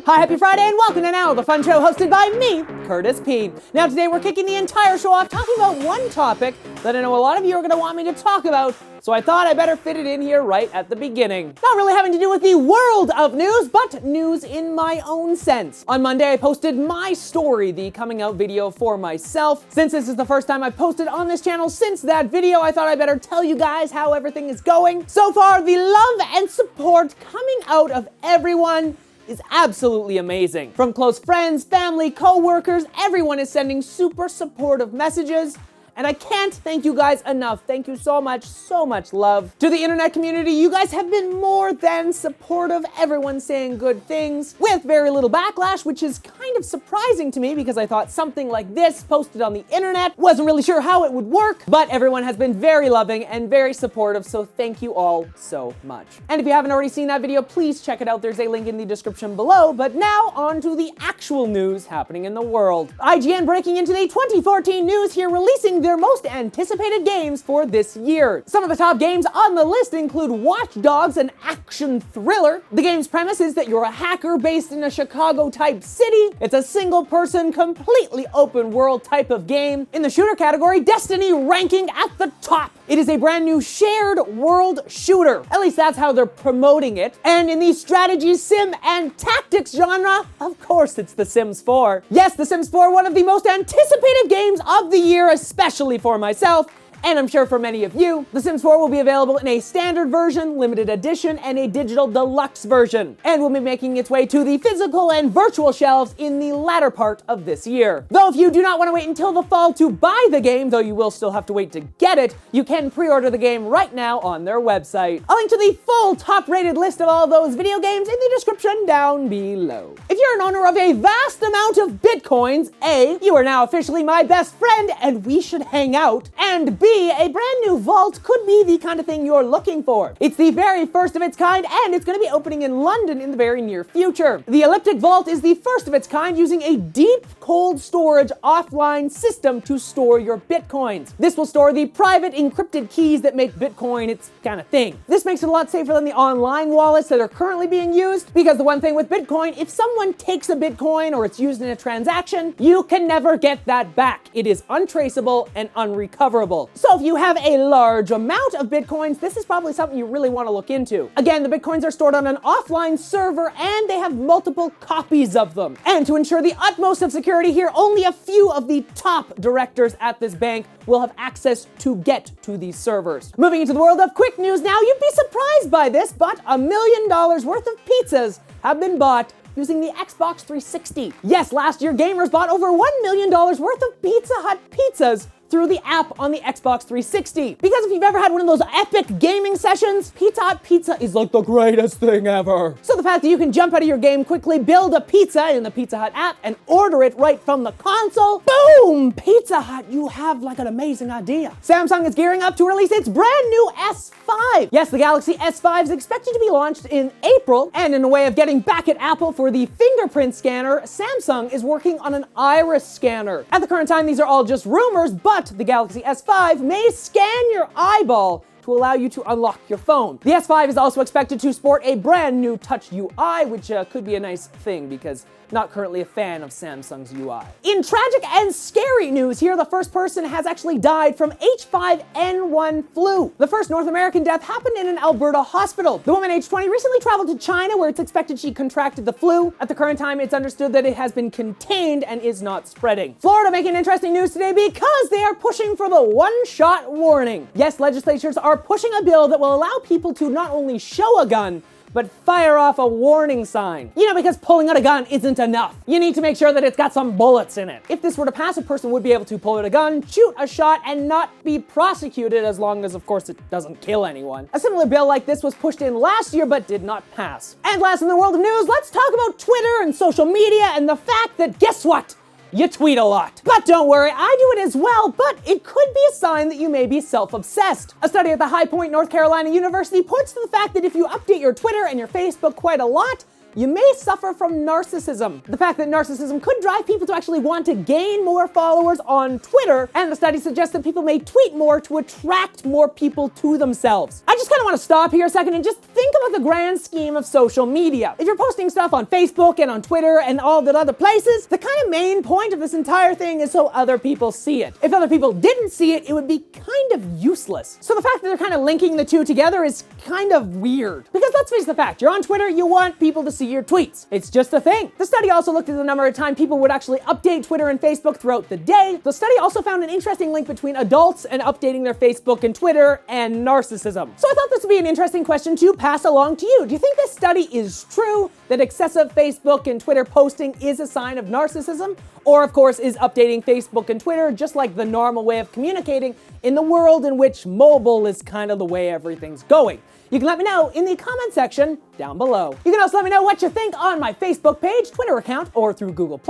Hi, happy Friday, and welcome to Now, the fun show hosted by me, Curtis P. Now today we're kicking the entire show off talking about one topic that I know a lot of you are going to want me to talk about, so I thought I better fit it in here right at the beginning. Not really having to do with the world of news, but news in my own sense. On Monday, I posted my story, the coming out video for myself. Since this is the first time I've posted on this channel since that video, I thought I better tell you guys how everything is going. So far, the love and support coming out of everyone is absolutely amazing. From close friends, family, co-workers, everyone is sending super supportive messages. And I can't thank you guys enough. Thank you so much love. To the internet community, you guys have been more than supportive. Everyone's saying good things with very little backlash, which is kind of surprising to me because I thought something like this posted on the internet, wasn't really sure how it would work, but everyone has been very loving and very supportive, so thank you all so much. And if you haven't already seen that video, please check it out. There's a link in the description below. But now on to the actual news happening in the world. IGN breaking into the 2014 news here, releasing their most anticipated games for this year. Some of the top games on the list include Watch Dogs, an action thriller. The game's premise is that you're a hacker based in a Chicago-type city. It's a single-person, completely open-world type of game. In the shooter category, Destiny ranking at the top. It is a brand new shared world shooter. At least that's how they're promoting it. And in the strategy, sim, and tactics genre, of course it's The Sims 4. Yes, The Sims 4, one of the most anticipated games of the year, especially for myself, and I'm sure for many of you. The Sims 4 will be available in a standard version, limited edition, and a digital deluxe version, and will be making its way to the physical and virtual shelves in the latter part of this year. Though if you do not want to wait until the fall to buy the game, though you will still have to wait to get it, you can pre-order the game right now on their website. I'll link to the full top-rated list of all those video games in the description down below. If you're an owner of a vast amount of Bitcoins, A, you are now officially my best friend and we should hang out, and B, a brand new vault could be the kind of thing you're looking for. It's the very first of its kind, and it's going to be opening in London in the very near future. The Elliptic Vault is the first of its kind, using a deep cold storage offline system to store your Bitcoins. This will store the private encrypted keys that make Bitcoin its kind of thing. This makes it a lot safer than the online wallets that are currently being used, because the one thing with Bitcoin, if someone takes a Bitcoin or it's used in a transaction, you can never get that back. It is untraceable and unrecoverable. So if you have a large amount of Bitcoins, this is probably something you really want to look into. Again, the Bitcoins are stored on an offline server and they have multiple copies of them. And to ensure the utmost of security here, only a few of the top directors at this bank will have access to get to these servers. Moving into the world of quick news now, you'd be surprised by this, but $1 million worth of pizzas have been bought using the Xbox 360. Yes, last year gamers bought over $1 million worth of Pizza Hut pizzas through the app on the Xbox 360. Because if you've ever had one of those epic gaming sessions, Pizza Hut pizza is like the greatest thing ever. So the fact that you can jump out of your game quickly, build a pizza in the Pizza Hut app, and order it right from the console, boom! Pizza Hut, you have like an amazing idea. Samsung is gearing up to release its brand new S5. Yes, the Galaxy S5 is expected to be launched in April, and in a way of getting back at Apple for the fingerprint scanner, Samsung is working on an iris scanner. At the current time, these are all just rumors, but the Galaxy S5 may scan your eyeball to allow you to unlock your phone. The S5 is also expected to sport a brand new Touch UI, which could be a nice thing because not currently a fan of Samsung's UI. In tragic and scary news here, the first person has actually died from H5N1 flu. The first North American death happened in an Alberta hospital. The woman, age 20, recently traveled to China where it's expected she contracted the flu. At the current time, it's understood that it has been contained and is not spreading. Florida making interesting news today because they are pushing for the one-shot warning. Yes, legislatures are pushing a bill that will allow people to not only show a gun, but fire off a warning sign. You know, because pulling out a gun isn't enough. You need to make sure that it's got some bullets in it. If this were to pass, a person would be able to pull out a gun, shoot a shot, and not be prosecuted as long as, of course, it doesn't kill anyone. A similar bill like this was pushed in last year, but did not pass. And last in the world of news, let's talk about Twitter and social media and the fact that, guess what? You tweet a lot. But don't worry, I do it as well, but it could be a sign that you may be self-obsessed. A study at the High Point, North Carolina University points to the fact that if you update your Twitter and your Facebook quite a lot, you may suffer from narcissism. The fact that narcissism could drive people to actually want to gain more followers on Twitter, and the study suggests that people may tweet more to attract more people to themselves. I just kind of want to stop here a second and just think about the grand scheme of social media. If you're posting stuff on Facebook and on Twitter and all the other places, the kind of main point of this entire thing is so other people see it. If other people didn't see it, it would be kind of useless. So the fact that they're kind of linking the two together is kind of weird. Because let's face the fact, you're on Twitter, you want people to see your tweets. It's just a thing. The study also looked at the number of times people would actually update Twitter and Facebook throughout the day. The study also found an interesting link between adults and updating their Facebook and Twitter and narcissism. So I thought this would be an interesting question to pass along to you. Do you think this study is true, that excessive Facebook and Twitter posting is a sign of narcissism? Or, of course, is updating Facebook and Twitter just like the normal way of communicating in the world in which mobile is kind of the way everything's going? You can let me know in the comment section down below. You can also let me know what you think on my Facebook page, Twitter account, or through Google+.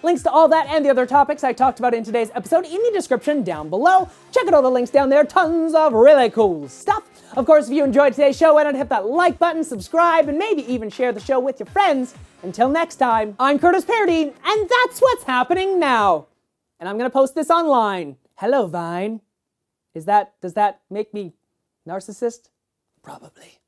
Links to all that and the other topics I talked about in today's episode in the description down below. Check out all the links down there, tons of really cool stuff. Of course, if you enjoyed today's show, why not hit that like button, subscribe, and maybe even share the show with your friends. Until next time, I'm Curtis Parody, and that's what's happening now. And I'm gonna post this online. Hello, Vine. Does that make me narcissist? Probably.